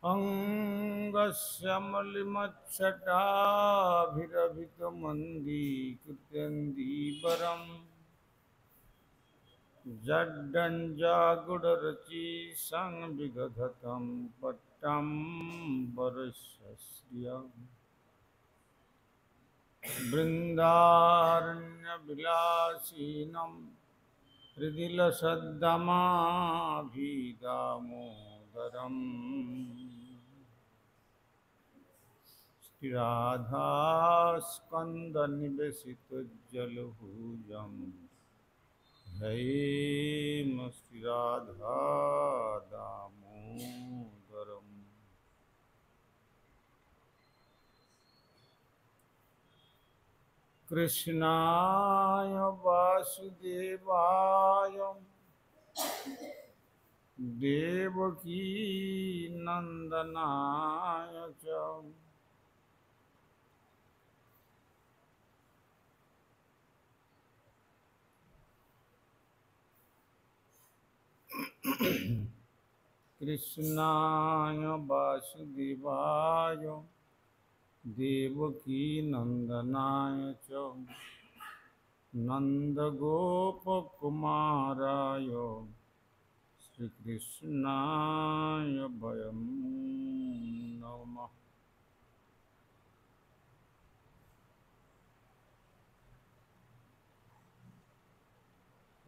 अङ्गस्य मलिमच्छटाभिरभितमन्दीकृत्यन्दीवरम् जड्डञ्जागुडरचि संविदधतं पट्टं वरस्य बृन्दारण्यविलासिनं हृदिलसद्दमाभिदामोदरम् श्रीराधास्कन्दनिवेशितज्जलभुजं हैम श्रीराधा दामोदरम्। कृष्णाय वासुदेवाय देवकी नंदनाय च कृष्णाय वासुदेवाय देवकी नंदनाय च नंदगोपकुमाराय श्रीकृष्णाय वयं नमः।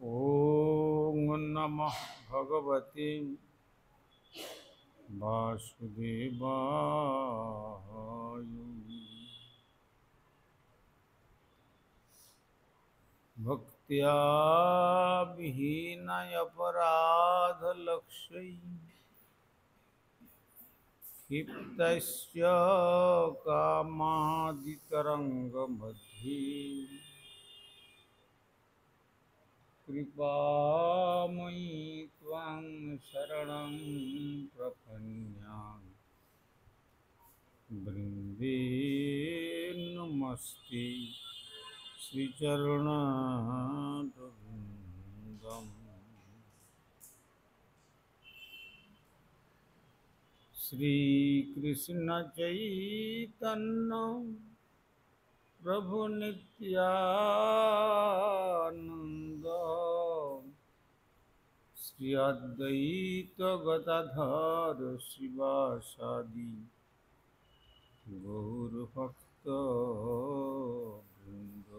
ॐ नमः भगवते वासुदेवाय। भक्त्या विहीनयपराधलक्ष्यै क्षिप्तस्य कामादितरङ्गमध्ये कृपामयि त्वां शरणं प्रपन्यामि। वृन्दे नमस्ते श्रीचरणरविन्दम्। श्रीकृष्ण चैतन्य प्रभु नित्यानंद श्री अद्वैत गदाधर शिवासादि गौरभक्त वृंद।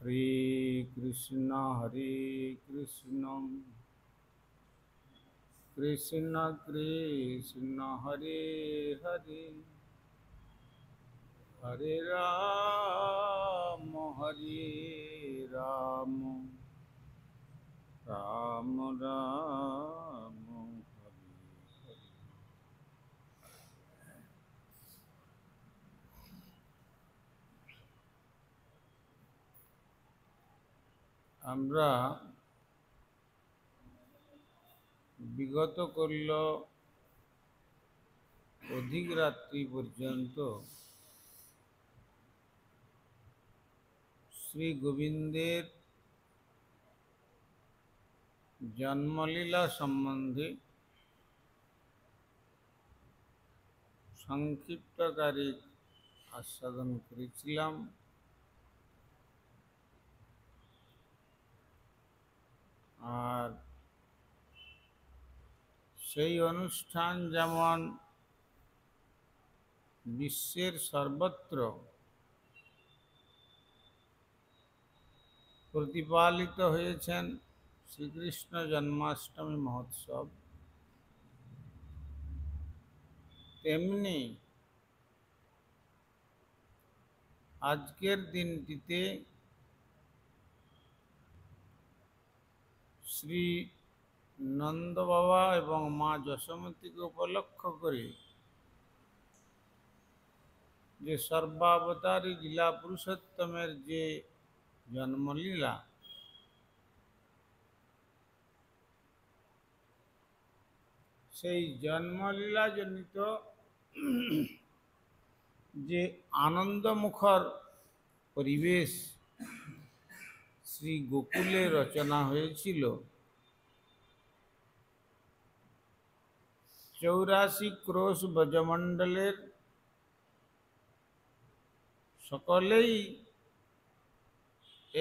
हरे कृष्ण कृष्ण कृष्ण हरे हरे हरे राम राम राम हरे हरे। আমরা বিগত করল অধিক রাত্রি পর্যন্ত শ্রী গোবিন্দের জন্মলীলা সম্বন্ধে সংক্ষিপ্তকারে আস্বাদন করেছিলাম। আর সেই অনুষ্ঠান যেমন বিশ্বের সর্বত্র প্রতিপালিত হয়েছেন শ্রীকৃষ্ণ জন্মাষ্টমী মহোৎসব, তেমনি আজকের দিনটিতে শ্রী নন্দ বাবা এবং মা যশোমতীকে উপলক্ষ করে যে সর্বাবতারী লীলা পুরুষোত্তমের যে জন্মলীলা, সেই জন্মলীলা জনিত যে আনন্দমুখর পরিবেশ শ্রী গোকুলে রচনা হয়েছিল, 84 ক্রোশ ব্রজমণ্ডলের সকলেই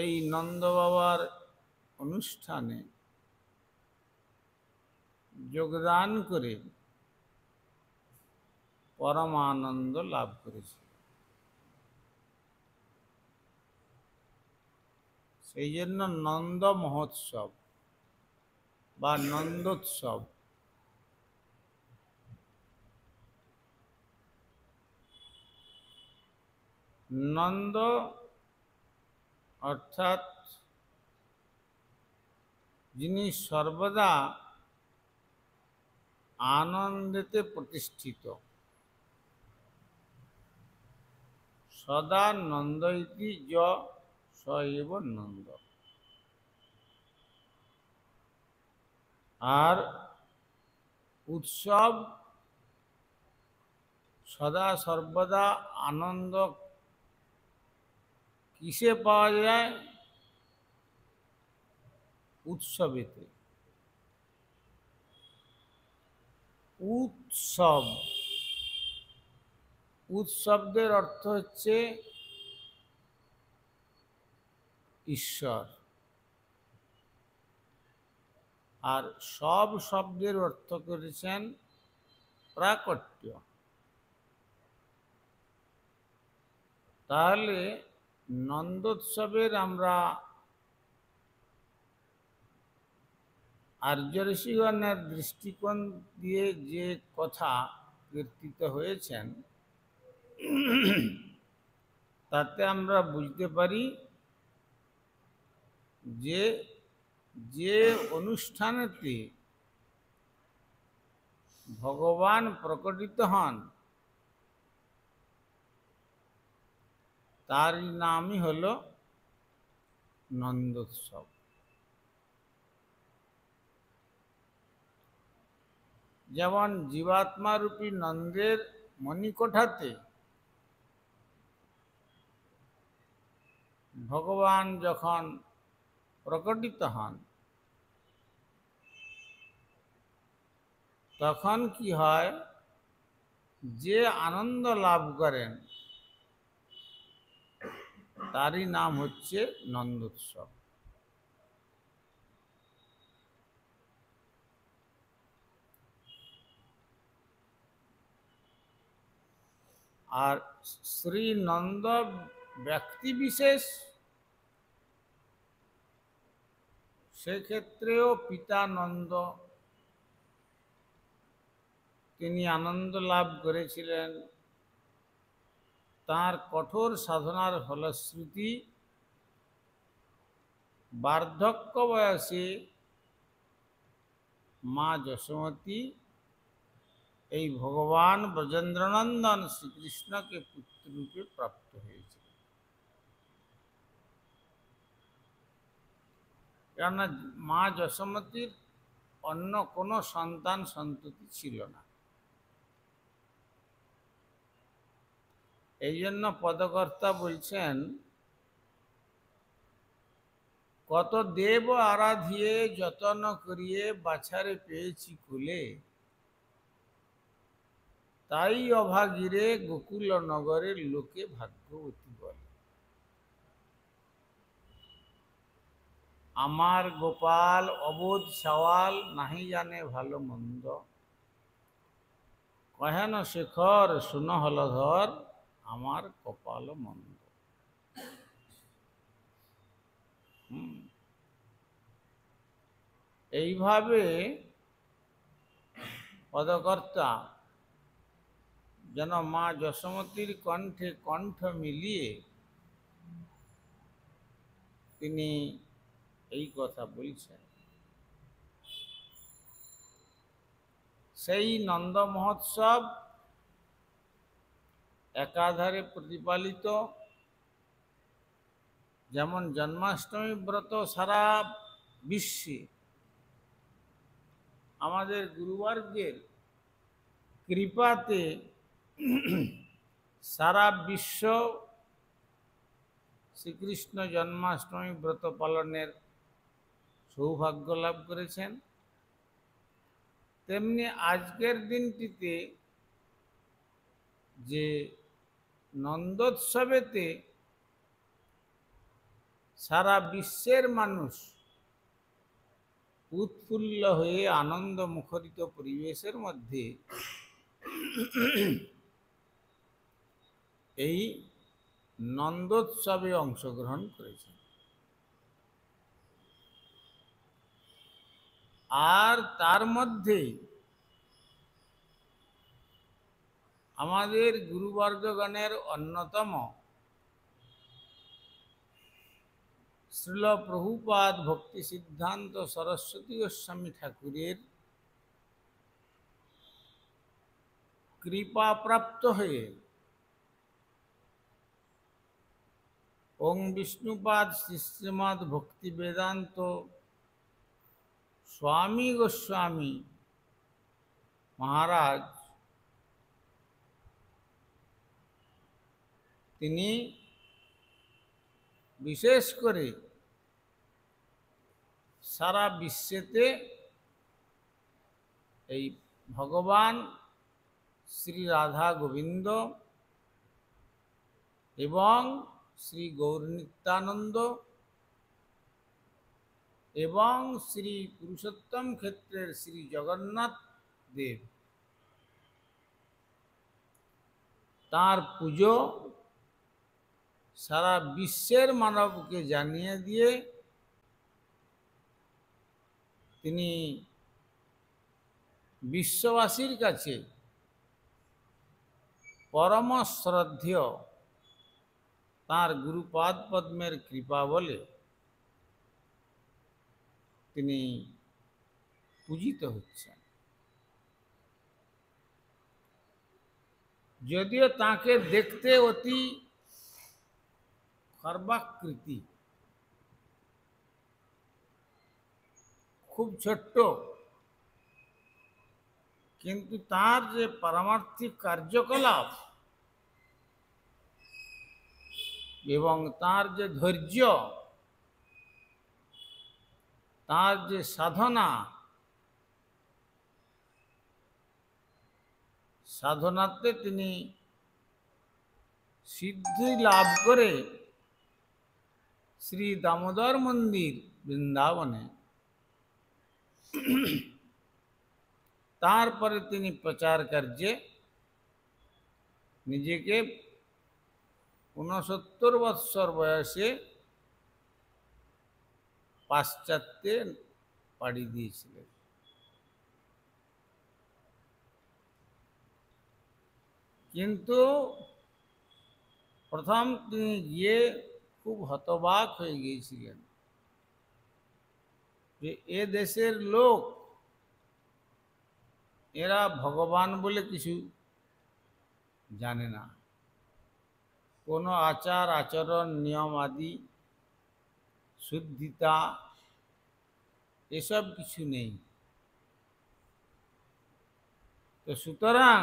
এই নন্দ বাবার অনুষ্ঠানে যোগদান করে পরমানন্দ লাভ করেছে। সেই জন্য নন্দ মহোৎসব বা নন্দোৎসব। নন্দ অর্থাৎ যিনি সর্বদা আনন্দেতে প্রতিষ্ঠিত। সদা নন্দ ইতি য স এব নন্দ। আর উৎসব সদা সর্বদা আনন্দ কিসে পাওয়া যায়? উৎসবেতে। উৎসব, উৎসবের অর্থ হচ্ছে ঈশ্বর, আর সব শব্দের অর্থ করেছেন প্রাকট্য। তাহলে নন্দোৎসবের আমরা আর্য ঋষিগণের দৃষ্টিকোণ দিয়ে যে কথা কীর্তিত হয়েছেন, তাতে আমরা বুঝতে পারি যে যে অনুষ্ঠানেতে ভগবান প্রকটিত হন তারই নামই হল নন্দোৎসব। যেমন জীবাত্মারূপী নন্দের মণিকোঠাতে ভগবান যখন প্রকটিত হন, তখন কি হয়? যে আনন্দ লাভ করেন তারই নাম হচ্ছে নন্দোৎসব। আর শ্রী নন্দ ব্যক্তি বিশেষ, সেক্ষেত্রেও পিতা নন্দ তিনি আনন্দ লাভ করেছিলেন। তার কঠোর সাধনার ফলশ্রুতি বার্ধক্য বয়সে মা যশোমতী এই ভগবান ব্রজেন্দ্রনন্দন শ্রীকৃষ্ণকে পুত্ররূপে প্রাপ্ত হয়েছিল। কেননা মা যশোমতীর অন্য কোনো সন্তান সন্ততি ছিল না। এই জন্য পদকর্তা বলছেন, কত দেব আরাধিয়ে যতন করিয়ে বাছারে পেয়েছি কুলে, তাই অভাগীরে গোকুল নগরের লোকে ভাগ্যবতী বলে। আমার গোপাল অবোধ সওয়াল নাহি জানে ভালো মন্দ, কহেন শেখর শুন হলধর আমার কপাল মন্দ। এইভাবে পদকর্তা যেন মা যশোমতীর কণ্ঠে কণ্ঠ মিলিয়ে তিনি এই কথা বলছেন। সেই নন্দ মহোৎসব একাধারে প্রতিপালিত। যেমন জন্মাষ্টমী ব্রত সারা বিশ্বে আমাদের গুরুবর্গের কৃপাতে সারা বিশ্ব শ্রীকৃষ্ণ জন্মাষ্টমী ব্রত পালনের সৌভাগ্য লাভ করেছেন, তেমনি আজকের দিনটিতে যে নন্দোৎসবেতে সারা বিশ্বের মানুষ উৎফুল্ল হয়ে আনন্দ মুখরিত পরিবেশের মধ্যে এই নন্দোৎসবে অংশগ্রহণ করেছেন। আর তার মধ্যে আমাদের গুরুবর্গগণের অন্যতম শ্রীল প্রভুপাদ ভক্তি সিদ্ধান্ত সরস্বতী গোস্বামী ঠাকুরের কৃপাপ্রাপ্ত হয়ে ওং বিষ্ণুপাদ শ্রী শ্রীমৎ ভক্তি বেদান্ত স্বামী গোস্বামী মহারাজ তিনি বিশেষ করে সারা বিশ্বেতে এই ভগবান শ্রী রাধা গোবিন্দ এবং শ্রী গৌর নিত্যানন্দ এবং শ্রী পুরুষোত্তম ক্ষেত্রের শ্রী জগন্নাথ দেব তার পুজো সারা বিশ্বের মানবকে জানিয়ে দিয়ে তিনি বিশ্ববাসীর কাছে পরম শ্রদ্ধেয় তাঁর গুরুপাদ পদ্মের কৃপা বলে তিনি পূজিত হচ্ছেন। যদিও তাকে দেখতে অতি খর্বাকৃতি, খুব ছোট্ট, কিন্তু তার যে পারমার্থিক কার্যকলাপ এবং তার যে ধৈর্য, তার যে সাধনা, সাধনাতে তিনি সিদ্ধি লাভ করে শ্রী দামোদর মন্দির বৃন্দাবনে তারপরে তিনি প্রচার কার্যে নিজেকে ৬৯ বৎসর বয়সে পাশ্চাত্যে পাড়ি দিয়েছিলেন। কিন্তু প্রথম তিনি গিয়ে খুব হতবাক হয়ে গিয়েছিলেন যে এ দেশের লোক, এরা ভগবান বলে কিছু জানে না, কোনো আচার আচরণ নিয়ম আদি শুদ্ধিতা এসব কিছু নেই। তো সুতরাং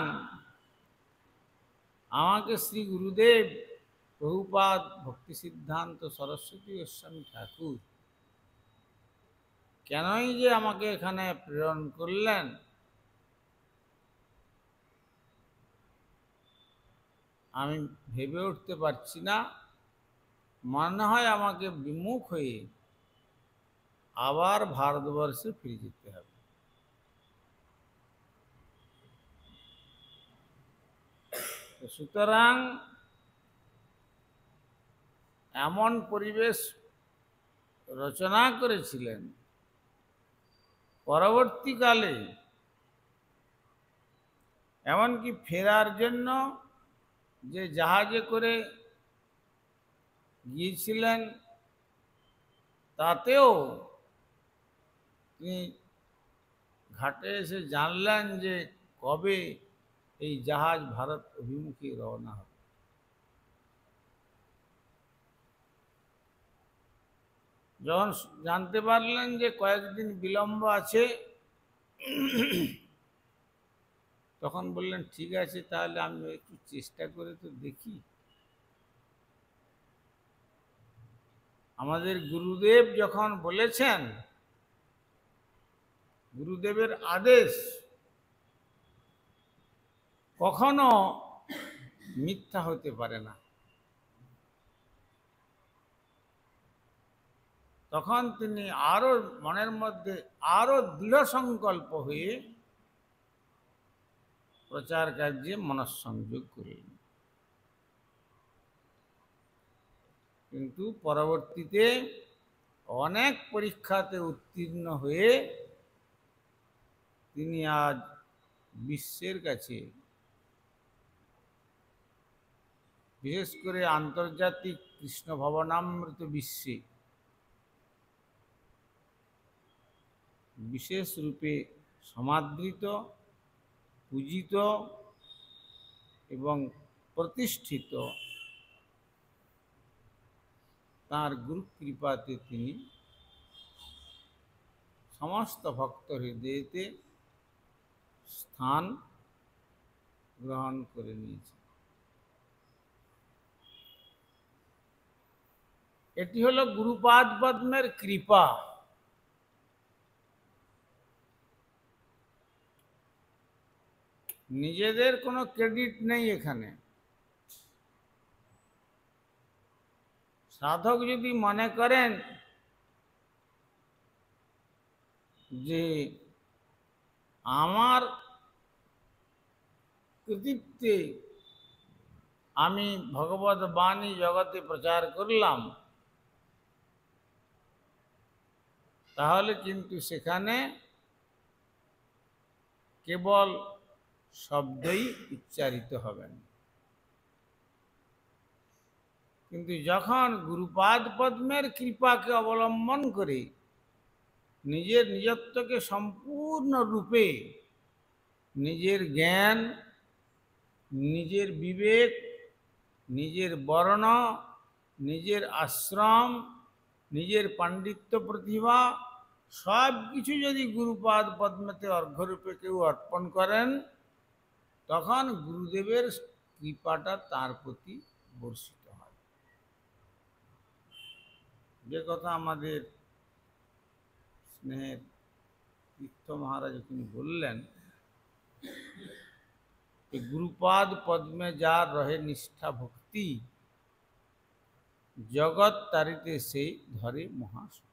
আমাকে শ্রী গুরুদেব প্রভুপাদ ভক্তি সিদ্ধান্ত সরস্বতী গোস্বামী ঠাকুর কেনই যে আমাকে এখানে প্রেরণ করলেন, আমি ভেবে উঠতে পারছি না। মনে হয় আমাকে বিমুখ হয়ে আবার ভারতবর্ষে ফিরে যেতে হবে। সুতরাং এমন পরিবেশ রচনা করেছিলেন, পরবর্তীকালে এমনকি ফেরার জন্য যে জাহাজে করে গিয়েছিলেন তাতেও তিনি ঘাটে এসে জানলেন যে কবে এই জাহাজ ভারত অভিমুখে রওনা হবে। যখন জানতে পারলেন যে কয়েকদিন বিলম্ব আছে, তখন বললেন ঠিক আছে, তাহলে আমি একটু চেষ্টা করে তো দেখি। আমাদের গুরুদেব যখন বলেছেন, গুরুদেবের আদেশ কখনো মিথ্যা হতে পারে না। তখন তিনি আরো মনের মধ্যে আরো দৃঢ় সংকল্প হয়ে প্রচার কার্যে মনঃসংযোগ করলেন। কিন্তু পরবর্তীতে অনেক পরীক্ষাতে উত্তীর্ণ হয়ে তিনি আজ বিশ্বের কাছে, বিশেষ করে আন্তর্জাতিক কৃষ্ণ ভবনামৃত বিশ্বে বিশেষ রূপে সমাদৃত, পূজিত এবং প্রতিষ্ঠিত। তাঁর গুরু কৃপাতে তিনি সমস্ত ভক্ত হৃদয়েতে স্থান গ্রহণ করে নিয়েছেন। এটি হলো গুরুপাদ পদ্মের কৃপা। নিজেদের কোনো ক্রেডিট নেই এখানে। সাধক যদি মনে করেন যে আমার কৃতিত্বে আমি ভগবত বাণী জগতে প্রচার করলাম, তাহলে কিন্তু সেখানে কেবল শব্দই উচ্চারিত হবেন। কিন্তু যখন গুরুপাদ পদ্মের কৃপাকে অবলম্বন করে নিজের নিজত্বকে সম্পূর্ণরূপে, নিজের জ্ঞান, নিজের বিবেক, নিজের বর্ণ, নিজের আশ্রম, নিজের পাণ্ডিত্য প্রতিভা সব কিছু যদি গুরুপাদ পদ্মেতে অর্ঘ্যরূপে কেউ অর্পণ করেন, তখন গুরুদেবের কৃপাটা তার প্রতি বর্ষিত হয়। যে কথা আমাদের স্নেহের তীর্থ মহারাজ তিনি বললেন, গুরুপাদ পদ্মে যার রহে নিষ্ঠা ভক্তি, জগৎ তারিতে সেই ধরে মহাশক্তি।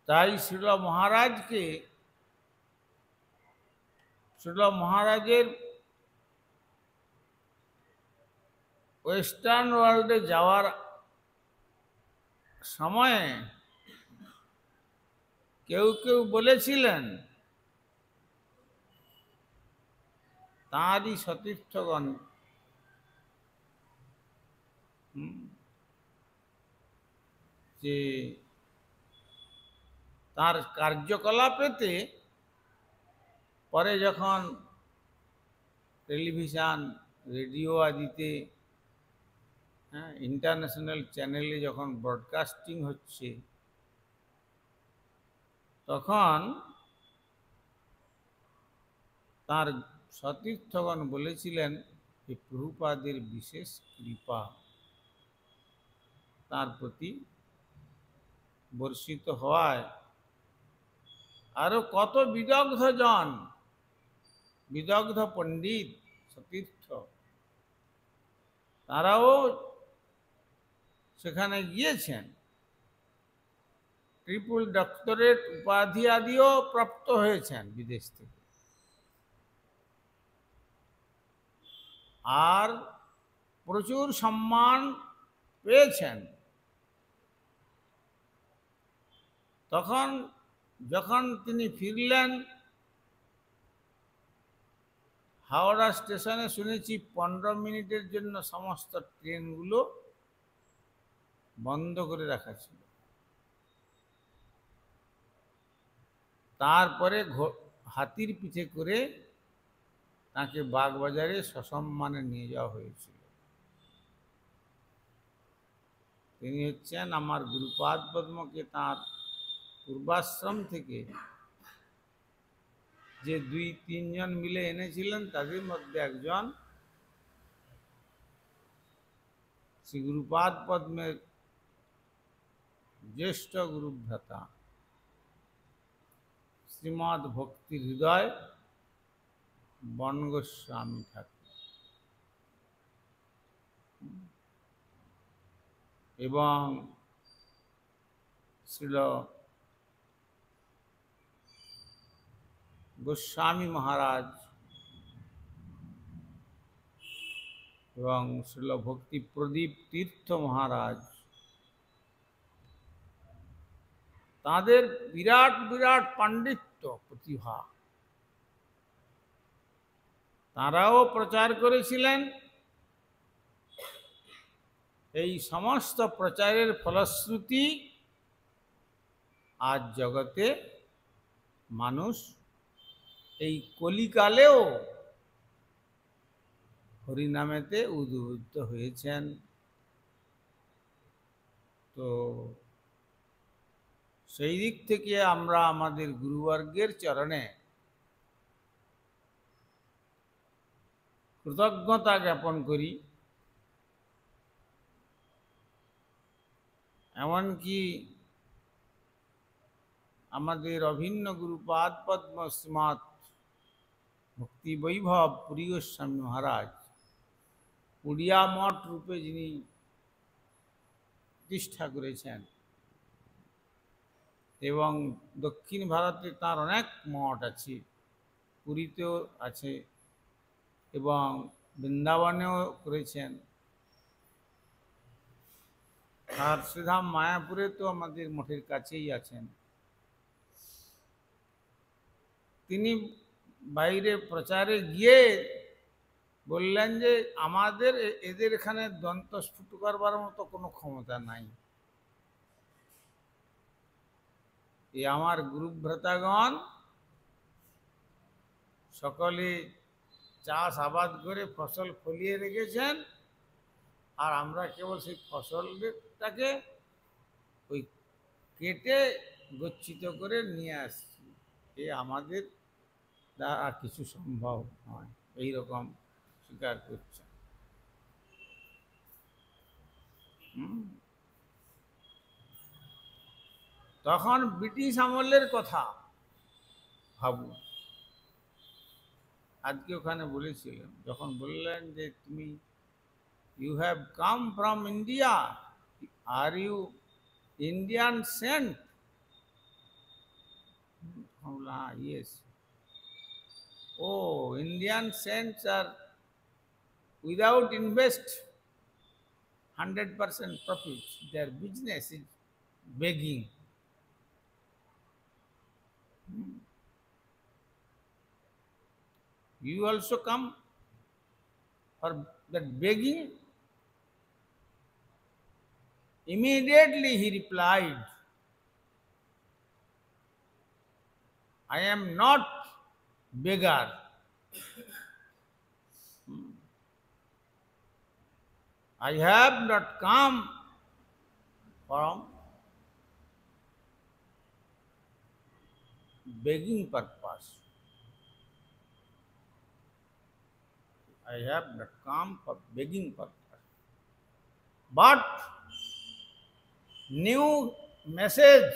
তাই শ্রীল মহারাজকে, শ্রীল মহারাজের ওয়েস্টার্ন ওয়ার্ল্ডে যাওয়ার সময়ে কেউ কেউ বলেছিলেন, তাঁরই সতীর্থগণ যে তার কার্যকলাপেতে পরে যখন টেলিভিশন, রেডিও আদিতে, ইন্টারন্যাশনাল চ্যানেলে যখন ব্রডকাস্টিং হচ্ছে, তখন তার সতীর্থগণ বলেছিলেন যে প্রভুপাদের বিশেষ কৃপা তার প্রতি বর্ষিত হওয়ায় আরো কত বিদগ্ধ জন, বিদগ্ধ পণ্ডিত সতীর্থ, তারাও সেখানে গিয়েছেন, ট্রিপল ডক্টরেট উপাধি আদিও প্রাপ্ত হয়েছেন বিদেশ থেকে, আর প্রচুর সম্মান পেয়েছেন। তখন যখন তিনি ফিরলেন, হাওড়া স্টেশনে শুনেছি 15 মিনিটের জন্য সমস্ত ট্রেনগুলো বন্ধ করে রাখা ছিল। তারপরে হাতির পিঠে করে তাকে বাগবাজারে সসম্মানে নিয়ে যাওয়া হয়েছিল। তিনি হচ্ছেন আমার গুরুপাদ পদ্মকে তাঁর পূর্বাশ্রম থেকে যে 2-3 জন মিলে এনেছিলেন, তাদের মধ্যে একজন শ্রী গুরুপাদ পদ্মের জ্যেষ্ঠ গুরুভ্রাতা শ্রীমদ্ ভক্তি হৃদয় বন গোস্বামী ঠাকুর এবং শ্রীল গোস্বামী মহারাজ এবং শ্রীল ভক্তি প্রদীপ তীর্থ মহারাজ, তাদের বিরাট বিরাট পাণ্ডিত্য প্রতিভা, তারাও প্রচার করেছিলেন। এই সমস্ত প্রচারের ফলশ্রুতি আজ জগতে মানুষ এই কলিকালেও হরিনামেতে উদ্বুদ্ধ হয়েছেন। তো সেই দিক থেকে আমরা আমাদের গুরুবর্গের চরণে কৃতজ্ঞতা জ্ঞাপন করি। এমনকি আমাদের অভিন্ন গুরুপাদ পদ্ম শ্রীমৎ ভক্তি বৈভব পুরী গোস্বামী মহারাজ উড়িয়া মঠ রূপে যিনি প্রতিষ্ঠা করেছেন, এবং দক্ষিণ ভারতে তার অনেক মঠ আছে, পুরীতেও আছে এবং বৃন্দাবনেও করেছেন, আর শ্রীধাম মায়াপুরে তো আমাদের মঠের কাছেই আছেন। তিনি বাইরে প্রচারে গিয়ে বললেন যে আমাদের এদের এখানে দন্তস্ফুট করবার মতো কোনো ক্ষমতা নাই। এই আমার গুরুভ্রাতাগণ সকলে চাষ আবাদ করে ফসল ফলিয়ে রেখেছেন, আর আমরা কেবল সেই ফসলটাকে ওই কেটে গচ্ছিত করে নিয়ে আসছি। এ আমাদের দ্বারা কিছু সম্ভব নয়, এইরকম স্বীকার করছে। তখন ব্রিটিশ আমলের কথা ভাবুন। আজকে ওখানে বলেছিলেন, যখন বললেন যে তুমি you have come from India, are you Indian saint? Yes. Oh, Indian saints are without invest 100% profit. Their business is begging. You also come for that begging? Immediately he replied, I am not beggar. I have not come from begging purpose. I have not come for begging purpose. But new message.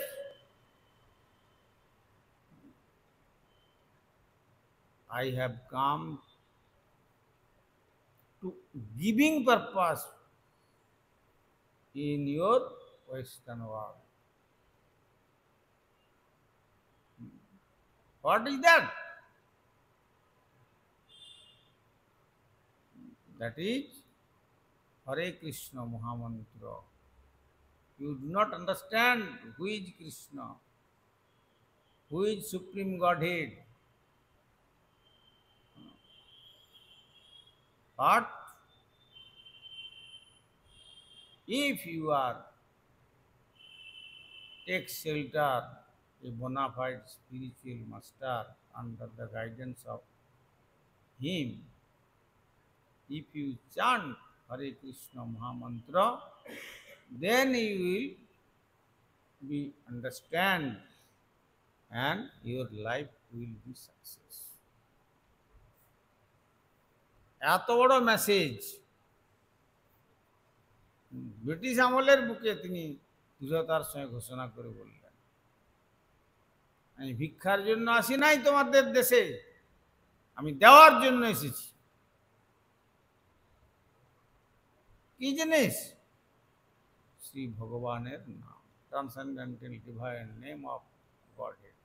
I have come to giving purpose in your Western world. What is that? That is Hare Krishna Mahamantra. You do not understand who is Krishna, who is Supreme Godhead. But if you are take shelter, a bona fide spiritual master under the guidance of him, if you chant Hare Krishna Mahamantra, then you will be understand and your life will be success. এত বড় message British আমলের বুকে তিনি দৃঢ়তার সঙ্গে ঘোষণা করে বললেন। আমি ভিক্ষার জন্য আসি নাই তোমাদের দেশে, আমি দেওয়ার জন্য এসেছি। কি জিনিস? শ্রী ভগবানের নাম, transcendental divine name of Godhead.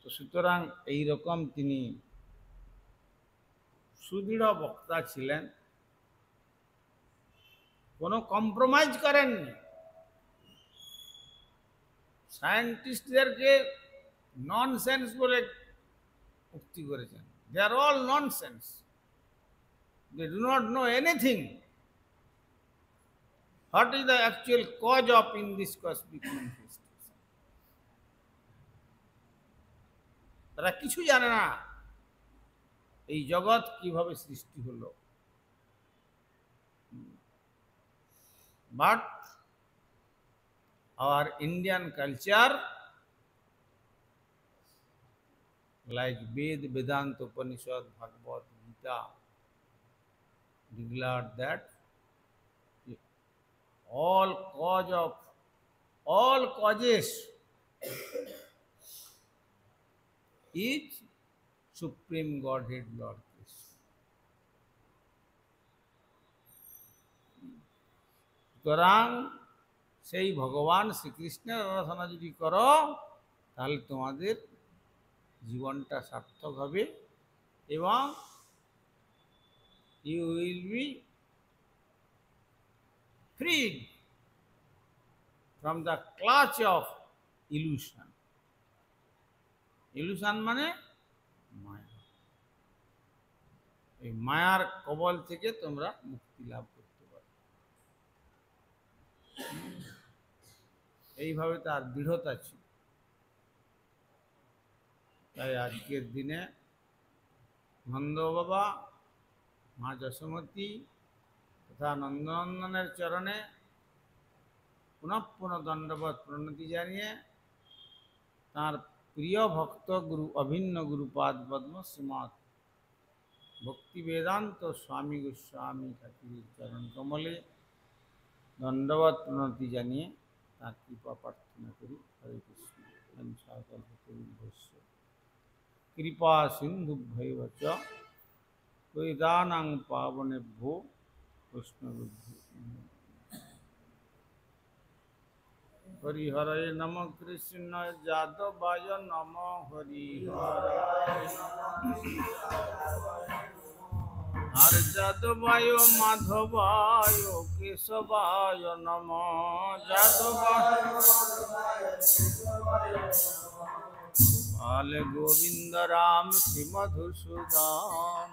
তো সুতরাং এইরকম তিনি সুদৃঢ় বক্তা ছিলেন, কোনো কম্প্রোমাইজ করেননি। সায়েন্টিস্টদেরকে ননসেন্স বলে উক্তি করেছেন। They are all nonsense, they do not know anything what is the actual cause of in this cosmic manifestation. তারা কিছু জানে না এই জগৎ কিভাবে সৃষ্টি হলো। But our Indian culture, like Ved, Vedanta, Upanishad, Bhagavad Gita, declared that all causes is Supreme Godhead Lord Krishna. সুতরাং সেই ভগবান শ্রীকৃষ্ণের আরাধনা যদি করো তাহলে তোমাদের জীবনটা সার্থক হবে এবং you will be freed from the clutch of illusion. Illusion মানে মায়া। এই মায়ার কবল থেকে তোমরা মুক্তি লাভ করতে পারো। এইভাবে তার দৃঢ়তা ছিল। তাই আজকের দিনে নন্দ বাবা, মা যশোমতী তথা নন্দনন্দনের চরণে পুনঃ পুনঃ দণ্ডবত প্রণতি জানিয়ে তাঁর প্রিয় ভক্ত গুরু অভিন্ন গুরুপাদ পদ্ম শ্রীমৎ ভক্তি বেদান্ত স্বামী গোস্বামী ঠাকুরের চরণ কমলে দণ্ডবত প্রণতি জানিয়ে তাঁর কৃপা প্রার্থনা করি। হরে কৃষ্ণ। কৃপা সিন্ধুভ্যৈব চ পতিতানাং পাবনেভ্যো বৈষ্ণবেভ্যো। হরিহরে নম কৃষ্ণ যাদবায় নম হরিহরায় আর যাদবায় মাধবায় কেশবায় নম যাদবায় বাল গোবিন্দ রাম শ্রী মধুসূদন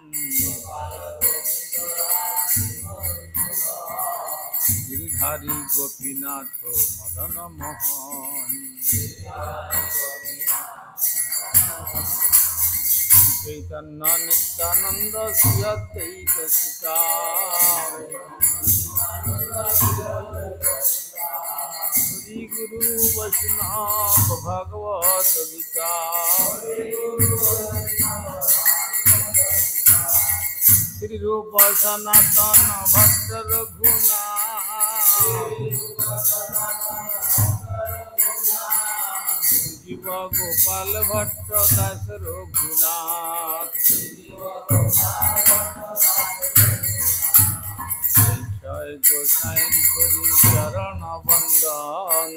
গিরিধারী গোপীনাথ মদন মোহন চৈতন্য নিত্যানন্দ শ্রী অদ্বৈত সুতা হরি গুরু বৈষ্ণব ভগবত গীতা শ্রী রূপ সনাতন ভক্ত রঘুনাথ জীব গোপাল ভট্ট দাস রঘুনাথ জয় গোসাই করি চরণ বন্দন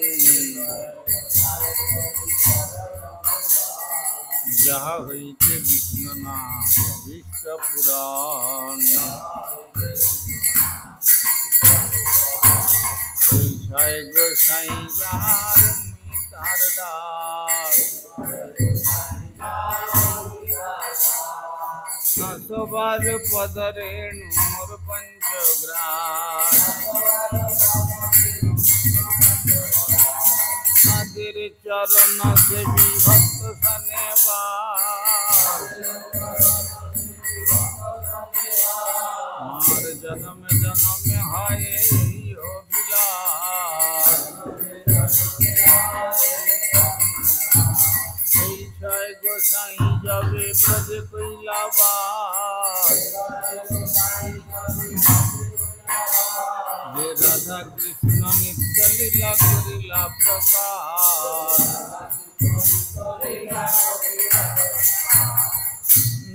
যাহা হইতে বিষ্ণুনাথ বিশ্ব পুরাণ জয় গোসাই যাহার তার দাস সবার পদরেণু মোর পঞ্চগ্রাস তাদের চরণ সেবী ভক্ত মার জনমে জনমে হয় অভিলাষ সেই ছয় গোসাই যাবে ব্রজে কইলাবাস राधा कृष्ण नित्य लीला करिला प्रकाश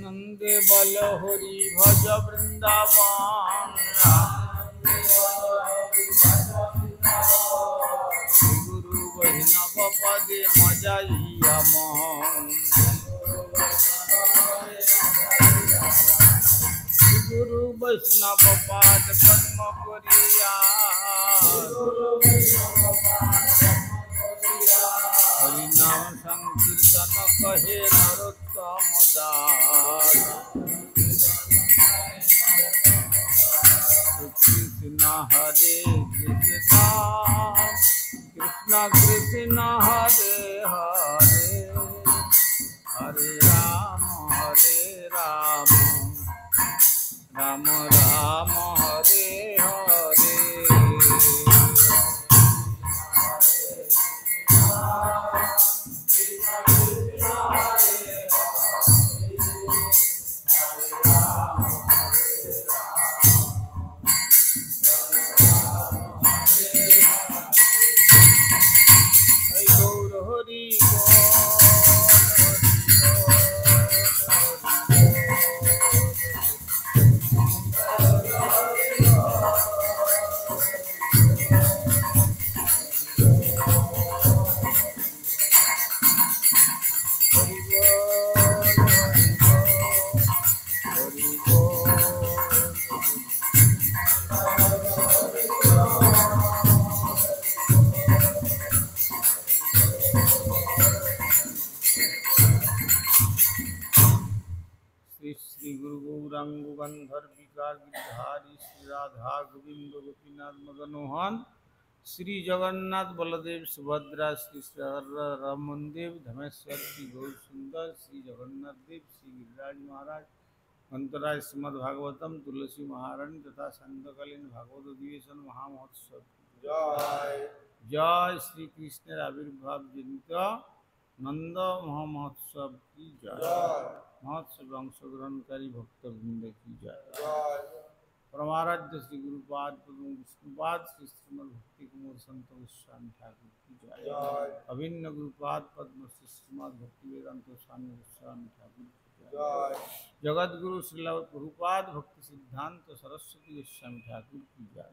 नंदे बल हरि भज वृंदावन गुरु वैष्णव पदे मजाइया मन गुरु वैष्णव पाद पद्म करिया हरि नाम संकीर्तन कहे नरोत्तम दास कृष्ण हरे कृष्ण कृष्ण कृष्ण हरे हरे हरे राम राम राम हरे हरे गौर हरि श्री गुरु गौरांग गंधर्विका गिरधारी श्री राधा गोविंद गोपीनाथ मदनोहन श्री जगन्नाथ बलदेव सुभद्रा श्री रामन देव धमेश्वर श्री गौर सुंदर श्री जगन्नाथ देव श्री गिरिराज महाराज अंतराय श्रीमद् भागवतम तुलसी महारानी तथा संध्याकालीन भागवत अधिवेशन महामहोत्सव जय जय श्री कृष्ण आविर्भाव जनित नंद महामहोत्सव की जय महोत्सव अंशग्रहणकारी भक्तवृंद की जय परमाराध्य श्री गुरुपाद विष्णुपाद श्री श्रीमद भक्ति कुमार संत गोस्वामी ठाकुर की जय अभिन्न गुरुपाद पद्म श्री श्रीमद भक्ति वेदांत स्वामी गोस्वामी ठाकुर की जय जगत गुरु श्रील प्रभुपाद भक्ति सिद्धांत सरस्वती गोस्वामी ठाकुर की जय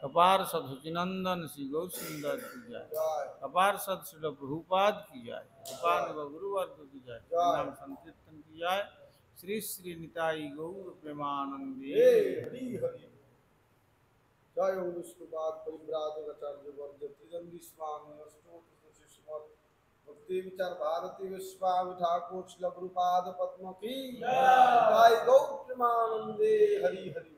कपार सद सचिनंदन श्री गौ सुंदर की जय कपार सद श्रील प्रभुपाद की जय कृपान गुरुवर्ग की जय नाम संकीर्तन की जय श्री श्री निताई गौर प्रेमानंदे हरि हरि जय विष्णुपाद परिव्राजकाचार्य वर्ग त्रिजंदी स्वामी अष्टोत्तर श्रीमद् भक्ति विचार भारती गोस्वामी ठाकुर श्रील गुरुपाद पद्म की जय गौर प्रेमानंदे हरि हरि।